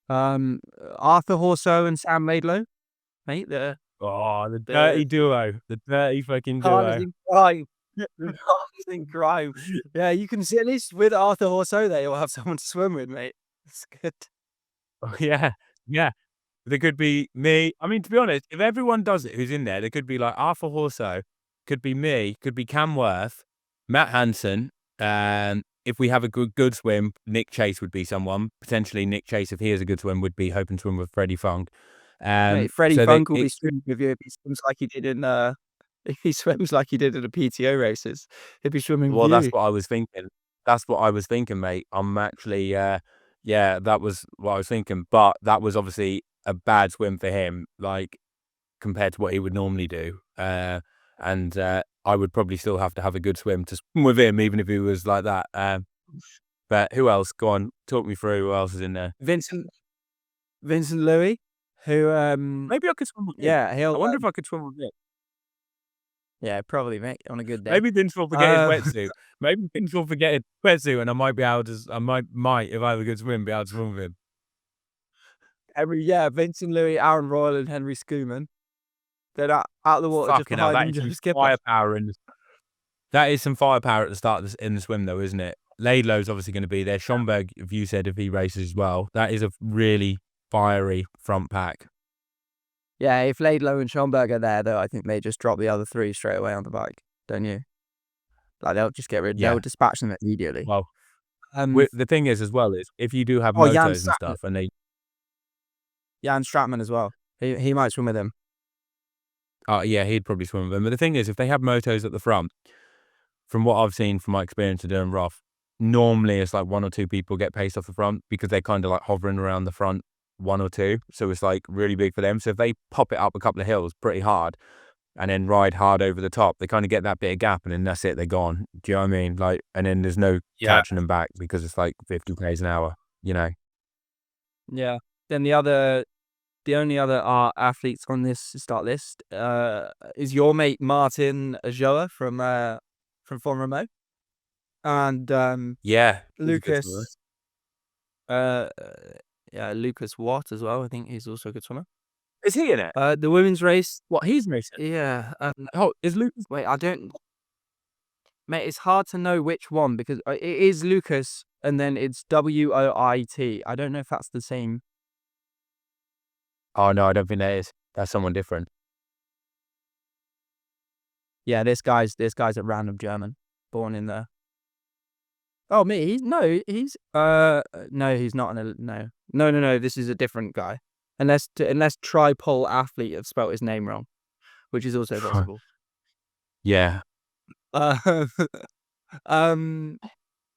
Arthur Horseau and Sam Laidlow, mate. The dirty duo, the dirty fucking duo. Partners in crime. Yeah, you can see at least with Arthur Horseau there, you'll have someone to swim with, mate. That's good. Oh, yeah. There could be me. I mean, to be honest, if everyone does it who's in there could be like Arthur Horseau, could be me, could be Cam Worth, Matt Hansen. If we have a good swim, Nick Chase would be someone. Potentially Nick Chase, if he has a good swim, would be hoping to swim with Freddie Funk. Mate, Freddie Funk will be swimming with you if he swims like he did in a PTO races. He'll be swimming with you. Well, that's what I was thinking. That's what I was thinking, mate. I'm actually, yeah, that was what I was thinking. But that was obviously a bad swim for him, like compared to what he would normally do. And I would probably still have to have a good swim to swim with him, even if he was like that. But who else? Go on, talk me through who else is in there. Vincent Louis, who maybe I could swim with him. Yeah, I wonder if I could swim with him. Yeah, probably, mate, on a good day. Maybe Vince will forget his wetsuit. Maybe Vince will forget his wetsuit, and I might be able to. I might, if I have a good swim, be able to swim with him. Vincent Louis, Aaron Royal, and Henry Schoeman. They're out of the water just behind that is some firepower that is some firepower at the start in the swim, though, isn't it? Laidlow's obviously going to be there. Schomburg, if you said if he races as well, that is a really fiery front pack. Yeah, if Laidlow and Schomburg are there, though, I think they just drop the other three straight away on the bike, don't you? Like they'll just get rid. Yeah. They'll dispatch them immediately. Well, the thing is, as well, is if you do have motos and stuff, and Jan Stratman as well. He might swim with him. Yeah, he'd probably swim with them. But the thing is, if they have motos at the front, from what I've seen from my experience of doing Roth, normally it's like one or two people get paced off the front because they're kind of like hovering around the front, one or two. So it's like really big for them. So if they pop it up a couple of hills pretty hard and then ride hard over the top, they kind of get that bit of gap and then that's it, they're gone. Do you know what I mean? Like, and then there's no catching them back because it's like 50 km an hour, you know? Yeah. Then the only other athletes on this start list is your mate Martin Ajoa from Font-Romeu, and Lucas. Lucas Watt as well. I think he's also a good swimmer. Is he in it? The women's race. What, he's racing? Yeah. Is Lucas? Wait, I don't. Mate, it's hard to know which one because it is Lucas, and then it's Woit. I don't know if that's the same. Oh no, I don't think that is. That's someone different. Yeah, this guy's a random German, born in there. Oh, me? He's no, he's no, he's not. No. This is a different guy. Unless Tripole Athlete have spelt his name wrong, which is also possible. Yeah. And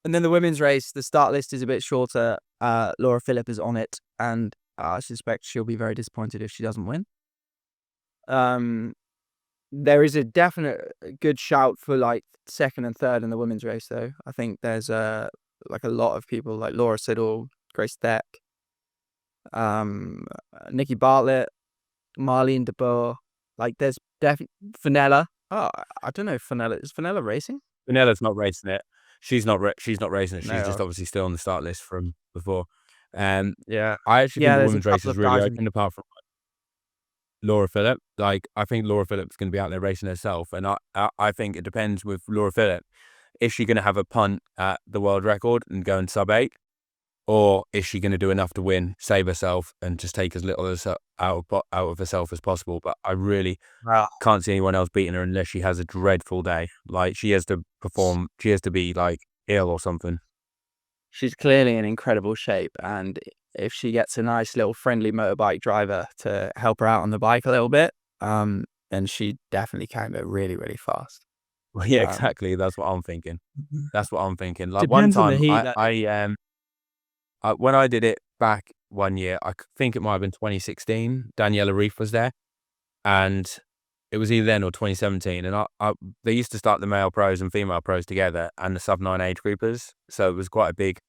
then the women's race, the start list is a bit shorter. Laura Philipp is on it, and I suspect she'll be very disappointed if she doesn't win. There is a definite good shout for like second and third in the women's race, though. I think there's like a lot of people like Laura Siddle, Grace Deck, Nikki Bartlett, Marlene de Boer. Like there's definitely Fenella. Oh, I don't know. Fenella, is Fenella racing? Fenella's not racing it. She's not racing it. She's just obviously still on the start list from before. Yeah, I actually think the women's race is really open apart from Laura Philipp. Like, I think Laura Philipp's going to be out there racing herself, and I think it depends with Laura Philipp. Is she going to have a punt at the world record and go in sub 8, or is she going to do enough to win, save herself, and just take as little as out of herself as possible? But I really can't see anyone else beating her unless she has a dreadful day. Like, she has to perform, she has to be like ill or something. She's clearly in incredible shape, and if she gets a nice little friendly motorbike driver to help her out on the bike a little bit, then she definitely can go really, really fast. Well, yeah, exactly. That's what I'm thinking. That's what I'm thinking. Like, Depends one on the time, heat. when I did it back one year, I think it might have been 2016. Daniela Reef was there, and it was either then or 2017. And they used to start the male pros and female pros together, and the sub-9 age groupers. So it was quite a big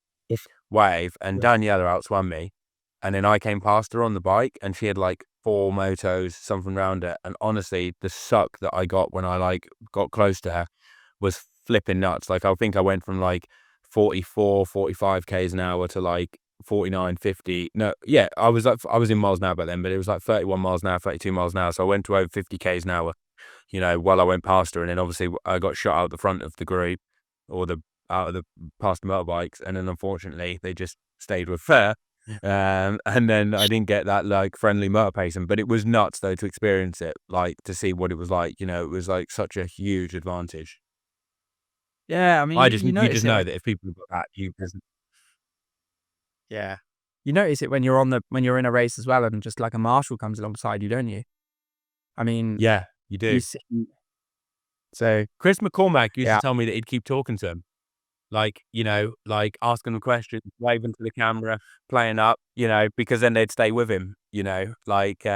wave. And Daniela outswam me, and then I came past her on the bike, and she had like 4 motos, something around it. And honestly, the suck that I got when I like got close to her was flipping nuts. Like, I think I went from like 44, 45 k's an hour to like 49, 50. No, yeah, I was in miles an hour back then, but it was like 31 miles an hour, 32 miles an hour. So I went to over 50 k's an hour, while I went past her. And then obviously I got shot out the front of the group, or past the motorbikes. And then unfortunately they just stayed with her. And then I didn't get that like friendly motor pacing, but it was nuts though to experience it, like to see what it was like. It was like such a huge advantage. Yeah, I mean, You you just notice it know when, that if people have got that, yeah, you notice it when you're in a race as well, and just like a marshal comes alongside you, don't you? I mean, yeah, you you do. see, so Chris McCormack used to yeah, tell me that he'd keep talking to him, like, like asking them questions, waving to the camera, playing up, because then they'd stay with him, like,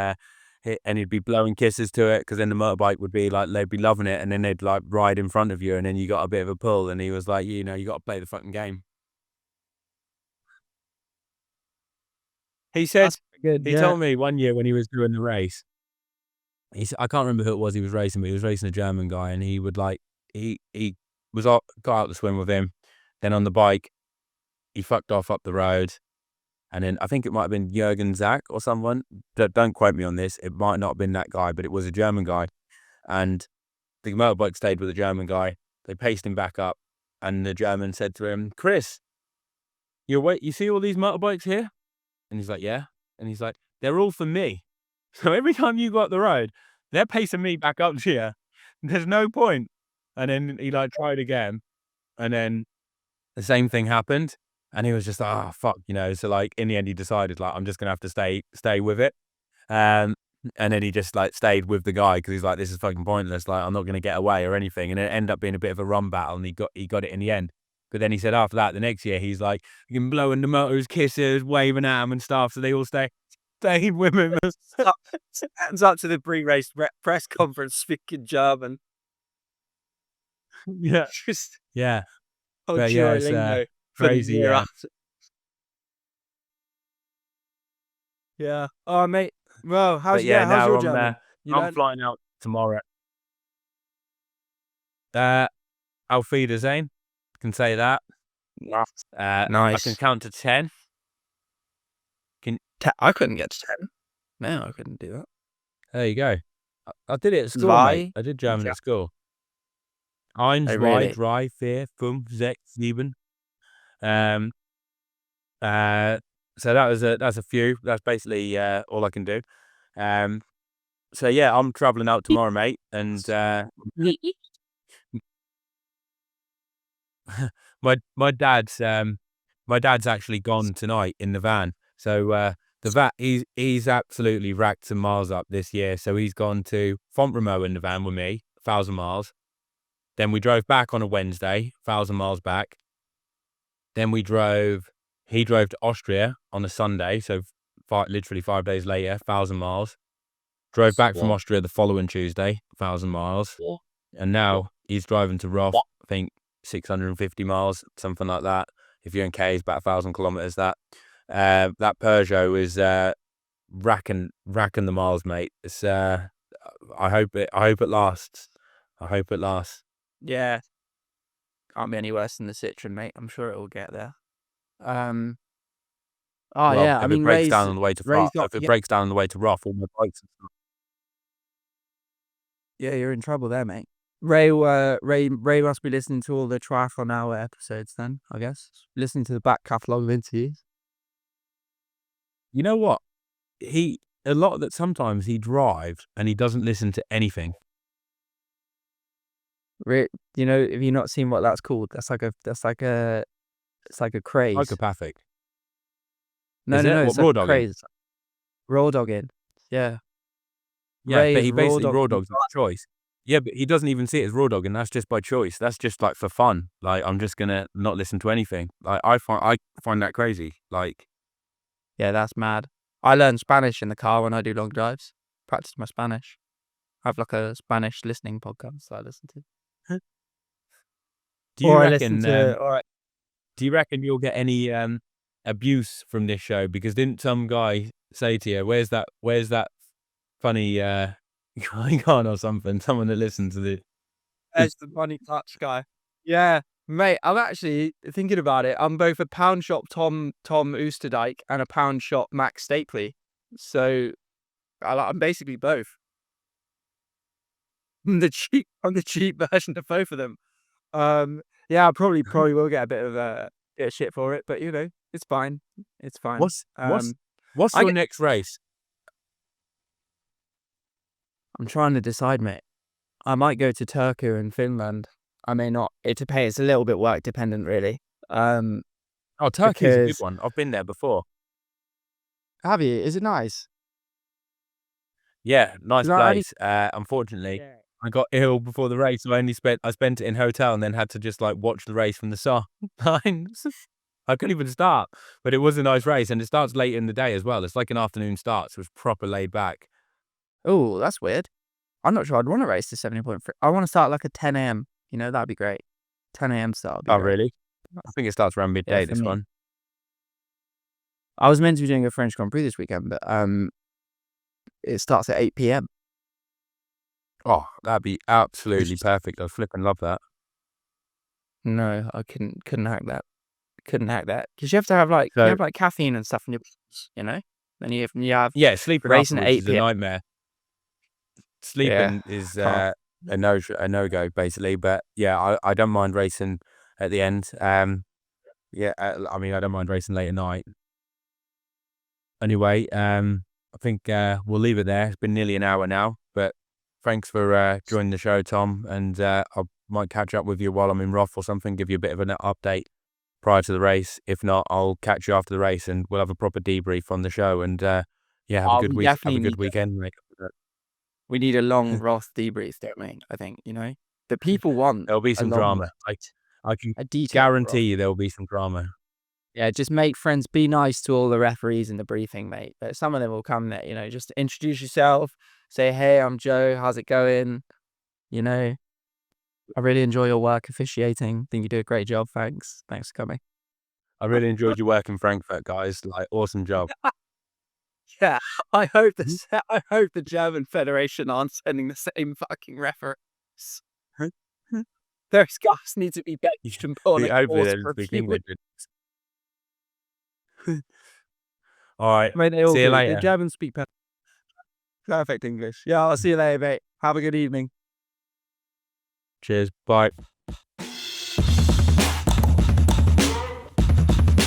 and he'd be blowing kisses to it, because then the motorbike would be like, they'd be loving it, and then they'd like ride in front of you, and then you got a bit of a pull, and he was like, you got to play the fucking game. He said, that's good. he Yeah, told me one year when he was doing the race, I can't remember who it was he was racing, but he was racing a German guy, and he would like, he was got out to swim with him. Then on the bike, he fucked off up the road. And then I think it might have been Jürgen Zach or someone. Don't quote me on this. It might not have been that guy, but it was a German guy. And the motorbike stayed with the German guy. They paced him back up. And the German said to him, Chris, you see all these motorbikes here? And he's like, yeah. And he's like, they're all for me. So every time you go up the road, they're pacing me back up to you. There's no point. And then he like tried again. And then the same thing happened. And he was just like, oh, fuck, So like in the end, he decided like, I'm just going to have to stay with it. And then he just like stayed with the guy, because he's like, this is fucking pointless. Like, I'm not going to get away or anything. And it ended up being a bit of a run battle, and he got it in the end. But then he said after that, the next year, he's like, blowing the motors, kisses, waving at him and stuff. So they all stayed with him. hands up to the pre-race press conference speaking German. Yeah. Just Yeah. on But yeah, it's Duolingo for the crazy. year Yeah. after. Yeah. Oh, mate. Well, how's But yeah, how's now your I'm German? You I'm learn? flying out tomorrow. Auf Wiedersehen. Can say that. I Nice. can count to 10. I couldn't get to 10. No, I couldn't do that. There you go. I did it at school, mate. I did German at school. 1, 2, really? 3, 4, 5, 6, 7. So that's a few. That's basically all I can do. So yeah, I'm traveling out tomorrow, mate, and my dad's actually gone tonight in the van. So he's absolutely racked some miles up this year. So he's gone to Font-Romeu in the van with me, 1,000 miles. Then we drove back on a Wednesday, 1,000 miles back. Then he drove to Austria on a Sunday, so literally 5 days later, 1,000 miles. Drove back from Austria the following Tuesday, 1,000 miles. And now he's driving to Roth, I think 650 miles, something like that. If you're in K's, about 1,000 kilometers. That Peugeot is racking the miles, mate. It's I hope it lasts. I hope it lasts. Yeah. Can't be any worse than the Citroen, mate. I'm sure it will get there. Oh Well, yeah. if I mean, it breaks down on the way to breaks down on the way to Roth, all my bikes. Yeah, you're in trouble there, mate. Ray must be listening to all the Triathlon Hour episodes then, I guess. Listening to the back catalogue of interviews. You know what? Sometimes he drives and he doesn't listen to anything. You know, have you not seen what that's called? It's like a craze. Psychopathic. No, Is it? no, What, it's like raw a dogging? craze. Raw dogging. Yeah. Yeah, Ray but is he raw basically raw dogging. dogs by choice. Yeah, but he doesn't even see it as raw dogging. That's just by choice. That's just like for fun. Like, I'm just gonna not listen to anything. Like, I find that crazy. Like, Yeah, that's mad. I learn Spanish in the car when I do long drives. Practice my Spanish. I have like a Spanish listening podcast that I listen to. do you Or I reckon? listen to. All right. Do you reckon you'll get any abuse from this show? Because didn't some guy say to you, "Where's that funny going on or something?" Someone that listened to the. There's the funny touch guy. Yeah, mate. I'm actually thinking about it. I'm both a pound shop Tom Oosterdijk and a pound shop Max Stapley. So I'm basically both. I'm the cheap version of both of them. Yeah, I probably will get a bit of shit for it, but you know, it's fine. It's fine. What's I your get- next race? I'm trying to decide, mate. I might go to Turku in Finland. I may not. It's a little bit work dependent, really. Oh, Turkey's a good Because one. I've been there before. have you? Is it nice? Yeah, nice 'Cause I only- place. Unfortunately, I got ill before the race, so I spent it in hotel and then had to just like watch the race from the sidelines. I couldn't even start, but it was a nice race, and it starts late in the day as well. It's like an afternoon start, so it's proper laid back. Oh, that's weird. I'm not sure I'd want to race to 70.3. I want to start like at 10 a.m. You know, that'd be great. 10 a.m. start would be Oh, great. really? I think it starts around midday. Yeah, for This me. one. I was meant to be doing a French Grand Prix this weekend, but it starts at 8 p.m. Oh, that'd be absolutely perfect. I flipping love that. No, I couldn't hack that. Couldn't hack that because you have to have like So caffeine and stuff in your body, you know. Then you have yeah, sleeping racing at afterwards 8 is a p.m. nightmare. Yeah, Sleeping is can't. a no go basically. But yeah, I don't mind racing at the end. Yeah, I mean I don't mind racing late at night. Anyway, I think we'll leave it there. It's been nearly an hour now, but thanks for joining the show, Tom. And I might catch up with you while I'm in Roth or something. Give you a bit of an update prior to the race. If not, I'll catch you after the race, and we'll have a proper debrief on the show. And yeah, have a good We week. Have definitely a good need weekend, mate. we need a long Roth debrief, don't we? I think you know the people want There'll be a some long drama. one, I can a detailed Roth. guarantee you there will be some drama. Yeah, just make friends. Be nice to all the referees in the briefing, mate. But some of them will come there, you know. Just introduce yourself. Say, hey, I'm Joe. How's it going? You know, I really enjoy your work officiating. Think you do a great job. Thanks. Thanks for coming. I really enjoyed your work in Frankfurt, guys. Like, awesome job. Yeah, I hope the German Federation aren't sending the same fucking referees. Those guys need to be benched and put on a Hopefully course they for a speak few English. weeks. All right. Mate, they all See you do. later. The Germans speak perfect English. Yeah, I'll see you later, mate. Have a good evening. Cheers. Bye.